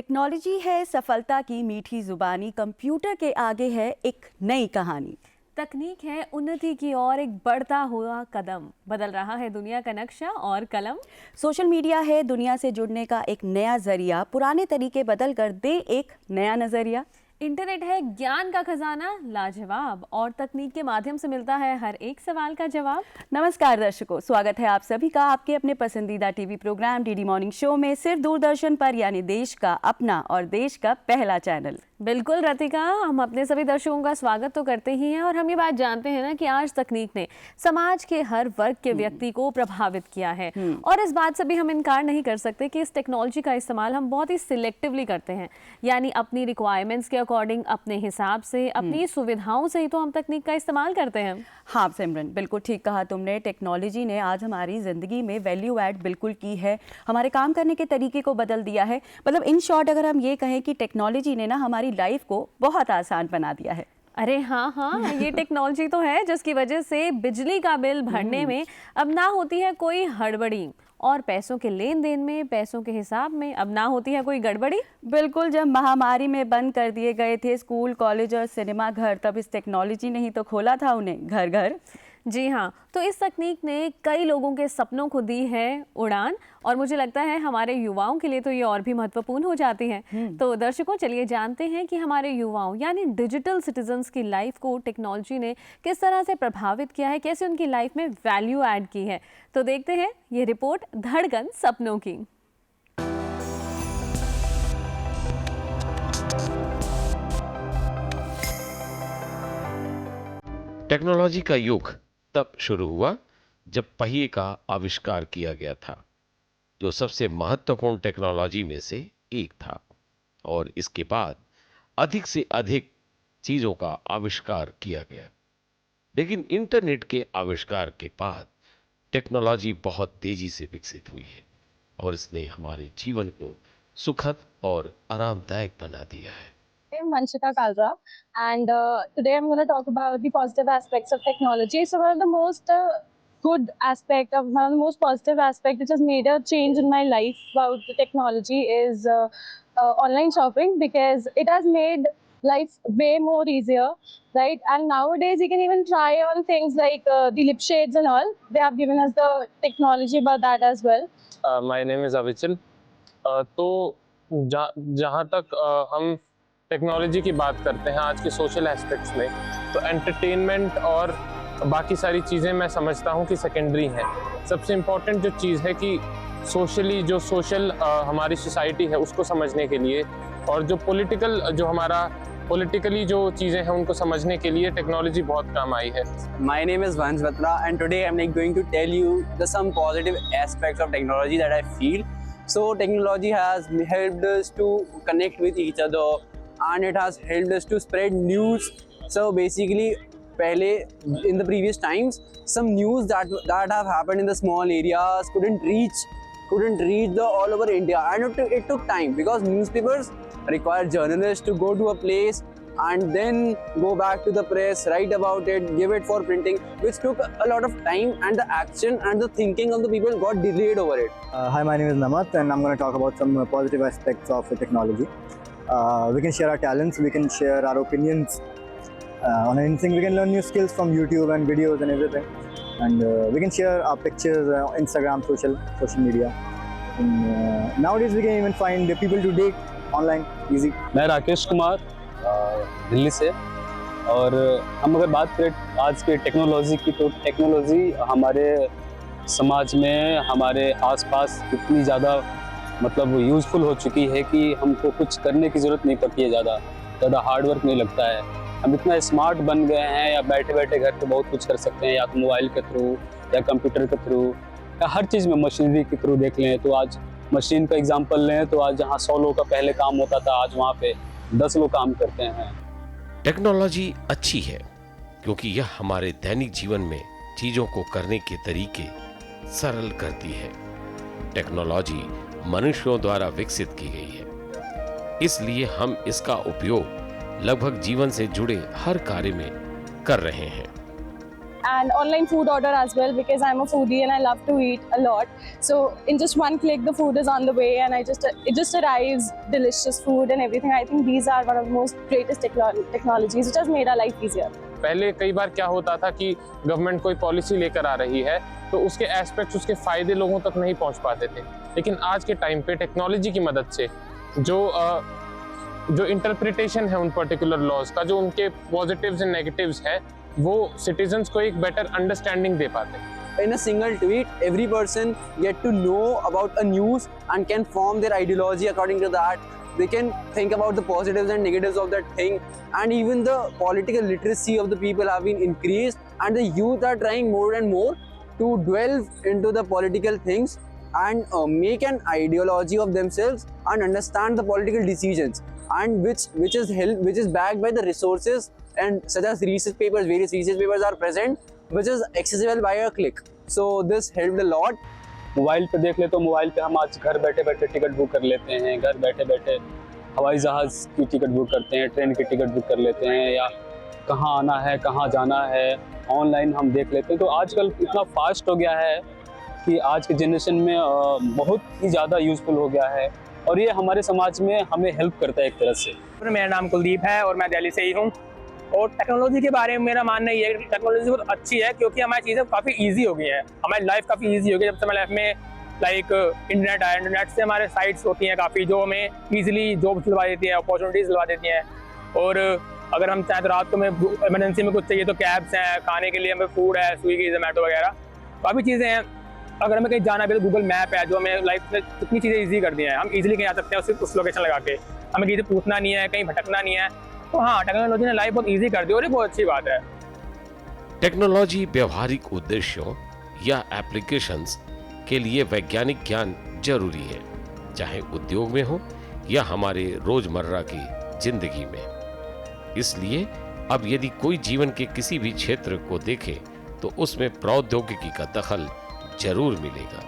Technology है सफलता की मीठी जुबानी, कंप्यूटर के आगे है एक नई कहानी। तकनीक है उन्नति की ओर एक बढ़ता हुआ कदम, बदल रहा है दुनिया का नक्शा और कलम। सोशल मीडिया है दुनिया से जुड़ने का एक नया जरिया, पुराने तरीके बदल कर दे एक नया नजरिया। इंटरनेट है ज्ञान का खजाना लाजवाब, और तकनीक के माध्यम से मिलता है हर एक सवाल का जवाब। नमस्कार दर्शकों, स्वागत है आप सभी का आपके अपने पसंदीदा TV program DD morning show में, सिर्फ दूरदर्शन पर, यानी देश का अपना और देश का पहला चैनल। बिल्कुल रतिका, हम अपने सभी दर्शकों का स्वागत तो करते ही हैं, और हम ये बात जानते हैं ना कि आज तकनीक ने समाज के हर वर्ग के व्यक्ति को प्रभावित किया है। और इस बात से भी हम इनकार नहीं कर सकते कि इस टेक्नोलॉजी का इस्तेमाल हम बहुत ही सिलेक्टिवली करते हैं, यानी अपनी रिक्वायरमेंट्स के अकॉर्डिंग, अपने हिसाब से, अपनी सुविधाओं से ही तो हम तकनीक का इस्तेमाल करते हैं। हाँ सिमरन, बिल्कुल ठीक कहा तुमने। टेक्नोलॉजी ने आज हमारी ज़िंदगी में वैल्यू ऐड बिल्कुल की है, हमारे काम करने के तरीके को बदल दिया है। मतलब इन शॉर्ट अगर हम ये कहें कि टेक्नोलॉजी ने ना हमारी लाइफ को बहुत आसान बना दिया है। अरे हाँ, ये टेक्नोलॉजी तो है जिसकी वजह से बिजली का बिल भरने में अब ना होती है कोई हड़बड़ी, और पैसों के लेन देन में, पैसों के हिसाब में अब ना होती है कोई गड़बड़ी। बिल्कुल, जब महामारी में बंद कर दिए गए थे स्कूल, कॉलेज और सिनेमा घर, तब इस टेक्नोलॉजी ने ही तो खोला था उन्हें घर घर। जी हाँ, तो इस तकनीक ने कई लोगों के सपनों को दी है उड़ान, और मुझे लगता है हमारे युवाओं के लिए तो ये और भी महत्वपूर्ण हो जाती है। तो दर्शकों, चलिए जानते हैं कि हमारे युवाओं यानी डिजिटल सिटीजन्स की लाइफ को टेक्नोलॉजी ने किस तरह से प्रभावित किया है, कैसे उनकी लाइफ में वैल्यू ऐड की है। तो देखते हैं ये रिपोर्ट धड़कन सपनों की। टेक्नोलॉजी का युग तब शुरू हुआ जब पहिए का आविष्कार किया गया था, जो सबसे महत्वपूर्ण टेक्नोलॉजी में से एक था। और इसके बाद अधिक से अधिक चीजों का आविष्कार किया गया। लेकिन इंटरनेट के आविष्कार के बाद टेक्नोलॉजी बहुत तेजी से विकसित हुई है, और इसने हमारे जीवन को सुखद और आरामदायक बना दिया है। I'm Vanshika Kalra, and today I'm going to talk about the positive aspects of technology. So one of the most one of the most positive aspect which has made a change in my life about the technology is online shopping, because it has made life way more easier, right? And nowadays you can even try on things like the lip shades and all. They have given us the technology about that as well. My name is Avichal. तो जहाँ तक हम technology की बात करते हैं आज के सोशल एस्पेक्ट्स में, तो एंटरटेनमेंट और बाकी सारी चीज़ें मैं समझता हूँ कि सेकेंडरी हैं। सबसे इम्पॉर्टेंट जो चीज़ है कि सोशल हमारी सोसाइटी है उसको समझने के लिए, और जो पॉलिटिकली जो चीज़ें हैं उनको समझने के लिए टेक्नोलॉजी बहुत काम आई है। My name is Vansh Batra, and today I'm going to tell you some positive aspects of technology that I feel. So technology has helped us to connect with each other, and it has helped us to spread news. So basically, in the previous times, some news that have happened in the small areas couldn't reach the all over India, and it took time, because newspapers require journalists to go to a place and then go back to the press, write about it, give it for printing, which took a lot of time, and the action and the thinking of the people got delayed over it. Hi, my name is Namat, and I'm going to talk about some positive aspects of technology. We can share our talents, we can share our opinions on anything. We can learn new skills from YouTube and videos and everything, and we can share our pictures, Instagram, social media. And nowadays we can even find people to date online easy. मैं राकेश कुमार दिल्ली से, और हम अगर बात करें आज के technology की, तो टेक्नोलॉजी हमारे समाज में, हमारे आसपास इतनी ज़्यादा मतलब यूज़फुल हो चुकी है कि हमको कुछ करने की ज़रूरत नहीं पड़ती है, ज़्यादा हार्डवर्क नहीं लगता है। हम इतना स्मार्ट बन गए हैं, या बैठे बैठे घर पे बहुत कुछ कर सकते हैं, या तो मोबाइल के थ्रू या कंप्यूटर के थ्रू, या हर चीज़ में मशीनरी के थ्रू देख लें। तो आज मशीन का एग्जांपल लें तो आज जहाँ 100 लोग का पहले काम होता था, आज वहाँ पे 10 लोग काम करते हैं। टेक्नोलॉजी अच्छी है क्योंकि यह हमारे दैनिक जीवन में चीजों को करने के तरीके सरल करती है। टेक्नोलॉजी मनुष्यों द्वारा विकसित की गई है, इसलिए हम इसका उपयोग लगभग जीवन से जुड़े हर कार्य में कर रहे हैं। and online food order as well, because I'm a foodie and I love to eat a lot. So in just one click the food is on the way and it just arrives, delicious food and everything. I think these are one of the most greatest technologies which has made our life easier. पहले कई बार क्या होता था कि government कोई policy लेकर आ रही है तो उसके एस्पेक्ट्स, उसके फायदे लोगों तक नहीं पहुंच पाते थे, लेकिन आज के टाइम पे टेक्नोलॉजी की मदद से जो इंटरप्रिटेशन है उन पर्टिकुलर लॉज का, जो उनके पॉजिटिव्स एंड नेगेटिव्स है, वो सिटीजन्स को एक बेटर अंडरस्टैंडिंग दे पाते हैं. In a single tweet, every person get to know about a news and can form their ideology according to that. They can think about the positives and negatives of that thing, and even the political literacy of the people have been increased, and the youth are trying more and more to delve into the political things and make an ideology of themselves and understand the political decisions, and which is backed by the resources and such as research papers. Various research papers are present, which is accessible by a click. So this helped a lot. Mobile पे देख ले तो mobile पे हम आज घर बैठे बैठे टिकट बुक कर लेते हैं, घर बैठे बैठे हवाई जहाज़ की टिकट बुक करते हैं, ट्रेन की टिकट बुक कर लेते हैं, या कहाँ आना है कहाँ जाना है ऑनलाइन हम देख लेते हैं. तो आजकल इतना फास्ट हो गया है कि आज के जनरेशन में बहुत ही ज़्यादा यूज़फुल हो गया है, और ये हमारे समाज में हमें हेल्प करता है एक तरह से. मेरा नाम कुलदीप है और मैं दिल्ली से ही हूँ. और टेक्नोलॉजी के बारे में मेरा मानना ये है कि टेक्नोलॉजी बहुत अच्छी है, क्योंकि हमारी चीज़ें काफ़ी इजी हो गई हैं, हमारी लाइफ काफ़ी इजी हो गई. जब से हमारी लाइफ में लाइक इंटरनेट आया, इंटरनेट से हमारे साइट्स होती हैं काफ़ी, जो हमें ईजिली जॉब्स दिलवा देती हैं, अपॉर्चुनिटीज़ दिलवा देती हैं. और अगर हम चाहें तो रात को हमें इमरजेंसी में कुछ चाहिए तो कैब्स हैं, खाने के लिए हमें फूड है, स्विगी जोमेटो वगैरह काफ़ी चीज़ें हैं. अगर हमें कहीं जाना है तो गूगल मैप है, जो हमें लाइफ में कितनी चीज़ें ईजी कर दी हैं. हम ईजिली कहीं आ सकते हैं सिर्फ उस लोकेशन लगा के, हमें किसी से पूछना नहीं है, कहीं भटकना नहीं है. तो हाँ, टेक्नोलॉजी ने लाइफ बहुत ईजी कर दी और ये बहुत अच्छी बात है. टेक्नोलॉजी व्यवहारिक उद्देश्यों या एप्लीकेशंस के लिए वैज्ञानिक ज्ञान जरूरी है, चाहे उद्योग में हो या हमारे रोजमर्रा की जिंदगी में. इसलिए अब यदि कोई जीवन के किसी भी क्षेत्र को देखे तो उसमें प्रौद्योगिकी का दखल जरूर मिलेगा.